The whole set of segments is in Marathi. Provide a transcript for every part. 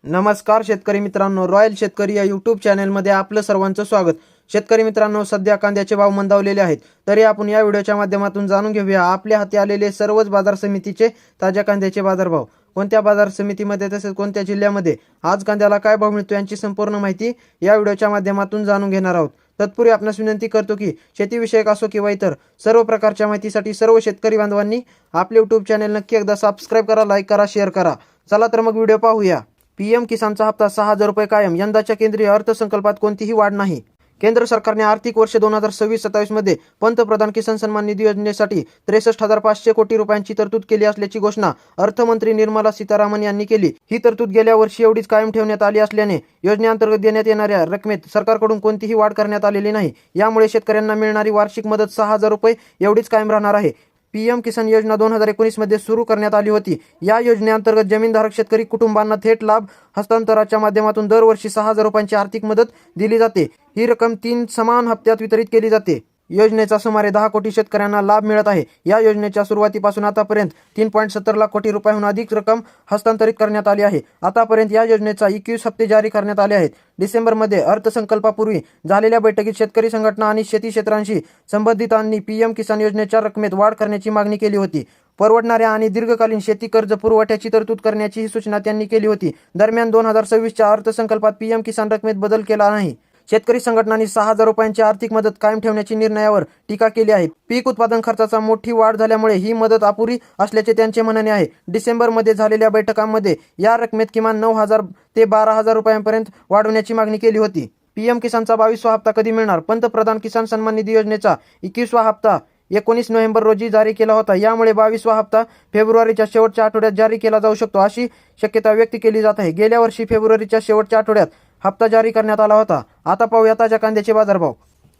नमस्कार शेतकरी मित्रांनो, रॉयल शेतकरी या यूट्यूब चॅनलमध्ये आपलं सर्वांचं स्वागत। शेतकरी मित्रांनो, सध्या कांद्याचे भाव मंदावलेले आहेत, तरी आपण या व्हिडिओच्या माध्यमातून जाणून घेऊया आपल्या हाती आलेले सर्वच बाजार समितीचे ताज्या कांद्याचे बाजारभाव। कोणत्या बाजार समितीमध्ये तसेच कोणत्या जिल्ह्यामध्ये आज कांद्याला काय भाव मिळतो यांची संपूर्ण माहिती या व्हिडिओच्या माध्यमातून जाणून घेणार आहोत। तत्पूर्वी आपणास विनंती करतो की शेतीविषयक असो किंवा इतर सर्व प्रकारच्या माहितीसाठी सर्व शेतकरी बांधवांनी आपले यूट्यूब चॅनल नक्की एकदा सबस्क्राइब करा, लाईक करा, शेअर करा। चला तर मग व्हिडिओ पाहूया। पीएम किसानचा हप्ता 6,000 रुपये कायम। यंदाच्या केंद्रीय अर्थसंकल्पात कोणतीही वाढ नाही। केंद्र सरकारने आर्थिक वर्ष 2026-27 मध्ये पंतप्रधान किसान सन्मान निधी योजनेसाठी 63,500 कोटी रुपयांची तरतूद केली असल्याची घोषणा अर्थमंत्री निर्मला सीतारामन यांनी केली। ही तरतूद गेल्या वर्षी एवढीच कायम ठेवण्यात आली असल्याने योजनेअंतर्गत देण्यात येणाऱ्या रकमेत सरकारकडून कोणतीही वाढ करण्यात आलेली नाही। यामुळे शेतकऱ्यांना मिळणारी वार्षिक मदत 6,000 रुपये एवढीच कायम राहणार आहे। पीएम किसान योजना 2019 मध्ये सुरू करण्यात आली होती। या योजनेअंतर्गत जमीनधारक शेतकरी कुटुंबांना थेट लाभ हस्तांतराच्या माध्यमातून दरवर्षी 6,000 रुपयांची आर्थिक मदत दिली जाते। ही रक्कम 3 समान हप्त्यात वितरित केली जाते। योजनेचा सुमारे 10 कोटी शेतकऱ्यांना लाभ मिळत आहे। या योजनेच्या सुरुवातीपासून आतापर्यंत 3.70 लाख कोटी रुपयांहून अधिक रक्कम हस्तांतरित करण्यात आली आहे। आतापर्यंत या योजनेचा 21 हप्ते जारी करण्यात आले आहेत। डिसेंबरमध्ये अर्थसंकल्पापूर्वी झालेल्या बैठकीत शेतकरी संघटना आणि शेती क्षेत्रांशी संबंधितांनी पीएम किसान योजनेच्या रकमेत वाढ करण्याची मागणी केली होती। परवडणाऱ्या आणि दीर्घकालीन शेती कर्ज पुरवठ्याची तरतूद करण्याची सूचना त्यांनी केली होती। दरम्यान 2026च्या अर्थसंकल्पात पीएम किसान रकमेत बदल केला नाही। शेतकरी संघटनांनी 6,000 रुपयांची आर्थिक मदत कायम ठेवण्याची निर्णयावर टीका केली आहे। पीक उत्पादन खर्चाचा मोठी वाढ झाल्यामुळे ही मदत अपुरी असल्याचे त्यांचे म्हणणे आहे। डिसेंबरमध्ये झालेल्या बैठकांमध्ये या रकमेत किमान 9,000 ते 12,000 रुपयांपर्यंत वाढवण्याची मागणी केली होती। पीएम किसानचा 22वा हप्ता कधी मिळणार? पंतप्रधान किसान सन्मान निधी योजनेचा 21वा हप्ता 19 नोव्हेंबर रोजी जारी केला होता। यामुळे 22वा हप्ता फेब्रुवारीच्या शेवटच्या आठवड्यात जारी केला जाऊ शकतो अशी शक्यता व्यक्त केली जात आहे। गेल्या वर्षी फेब्रुवारीच्या शेवटच्या आठवड्यात हप्ता जारी करण्यात आला होता। आता पाहूया ताज्या कांद्याचे बाजारभाव।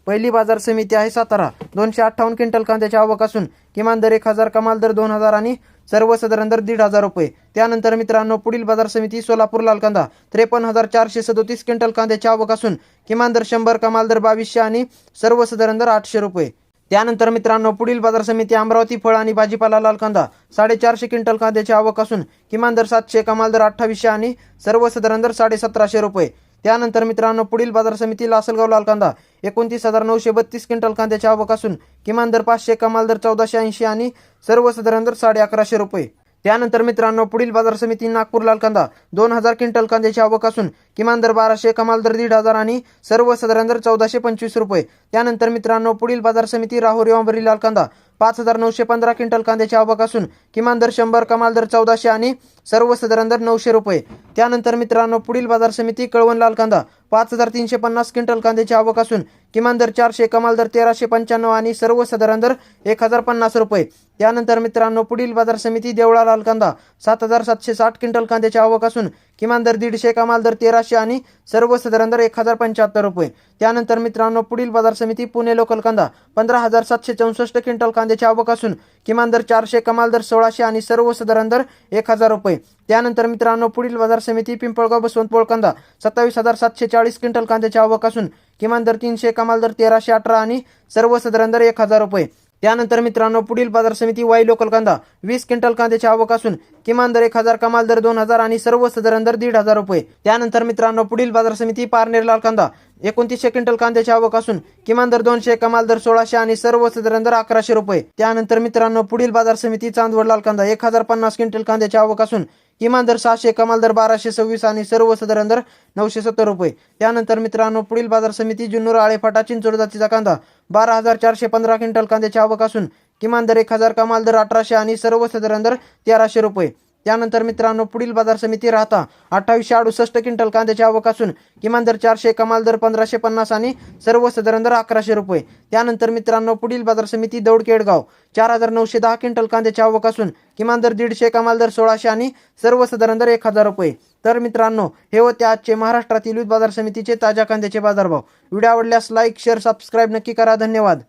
पहिली बाजार समिती आहे सातारा। 258 क्विंटल कांद्याची आवक असून किमान दर 1,000, कमाल दर 2,000 आणि सर्वसाधारण दर 1,500 रुपये। त्यानंतर मित्रांनो, पुढील बाजार समिती सोलापूर लाल कांदा 53,437 क्विंटल कांद्याची आवक असून किमान दर 100, कमाल दर 2,200 आणि सर्वसाधारण दर 800 रुपये। त्यानंतर मित्रांनो, पुढील बाजार समिती अमरावती फळ आणि भाजीपाला लाल कांदा 450 क्विंटल कांद्याची आवक असून किमान दर 700, कमाल दर 2,800 आणि सर्वसाधारण दर 1,750 रुपये। त्यानंतर मित्रांनो, पुढील बाजार समिती लासलगाव लाल कांदा 29,932 क्विंटल कांद्याची आवक असून किमान दर 500, कमाल दर 1,480 आणि सर्वसाधारण दर 1150 रुपये। त्यानंतर मित्रांनो, पुढील बाजार समिती नागपूर लाल कांदा 2,000 क्विंटल कांद्याची आवक असून किमान दर 1,200, कमाल दर 1,500 आणि सर्वसाधारण दर 1,425 रुपये। त्यानंतर मित्रांनो, पुढील बाजार समिती राहुरी अंबरी लाल कांदा 5,915 क्विंटल कांद्याची आवक असून किमान दर 100, कमाल दर 1,400 आणि सर्वसाधारण दर 900 रुपये। त्यानंतर मित्रांनो, पुढील बाजार समिती कळवण लाल कांदा 5,350 क्विंटल कांद्याची आवक असून किमान दर 400, कमाल दर 1,395 आणि सर्वसाधारण दर 1,050 रुपये। त्यानंतर मित्रांनो, पुढील बाजार समिती देवळा लाल कांदा 7,760 क्विंटल कांद्याची आवक असून किमान दर 150, कमाल दर 1,300 आणि सर्वसाधारण दर 1,075 रुपये। त्यानंतर मित्रांनो, पुढील बाजार समिती पुणे लोकल कांदा 15,764 क्विंटल कांद्याची आवक असून किमान दर 400, कमाल दर 1,600 आणि सर्वसाधारण दर 1,000 रुपये। त्यानंतर मित्रांनो, पुढील बाजार समिती पिंपळगाव बसवंतपोळ कांदा 27,740 क्विंटल कांद्याची आवक असून किमान दर 300, कमाल दर 1,318 आणि सर्वसाधारण दर 1,000 रुपये। त्यानंतर मित्रांनो, पुढील बाजार समिती वाई लोकल कांदा 20 क्विंटल कांद्याची आवक असून किमान दर 1,000, कमाल दर 2,000 आणि सर्वसाधारण दर 1,500 रुपये। त्यानंतर मित्रांनो, पुढील बाजार समिती पारनेर लाल कांदा 2900 क्विंटल कांद्याची आवक असून किमान दर 200, कमाल दर 1,600 आणि सर्वसाधारण दर 1,100 रुपये। त्यानंतर मित्रांनो, पुढील बाजार समिती चांदवड लाल कांदा 1,050 क्विंटल कांद्याची आवक असून किमान दर 600, कमाल दर 1,226 आणि सर्वसाधारण दर 970 रुपये। त्यानंतर मित्रांनो, पुढील बाजार समिती जुन्नर आळेफाटा चिंचोड जातीचा कांदा 12,415 क्विंटल कांद्याची आवक असून किमान दर 1,000, कमाल दर 1,800 आणि सर्वसाधारण दर 1,300 रुपये। त्यानंतर मित्रांनो, पुढील बाजार समिती राहता 2,868 क्विंटल कांद्याची आवक असून किमान दर 400, कमाल दर 1,550 आणि सर्वसाधारण दर 1,100 रुपये। त्यानंतर मित्रांनो, पुढील बाजार समिती दौडकेडगाव 4,910 क्विंटल कांद्याची आवक असून किमान दर 150, कमाल दर 1,600 आणि सर्वसाधारण दर 1,000 रुपये। तर मित्रांनो, हे होते आजचे महाराष्ट्रातील विविध बाजार समितीचे ताज्या कांद्याचे बाजारभाव। व्हिडिओ आवडल्यास लाईक, शेअर, सबस्क्राईब नक्की करा। धन्यवाद।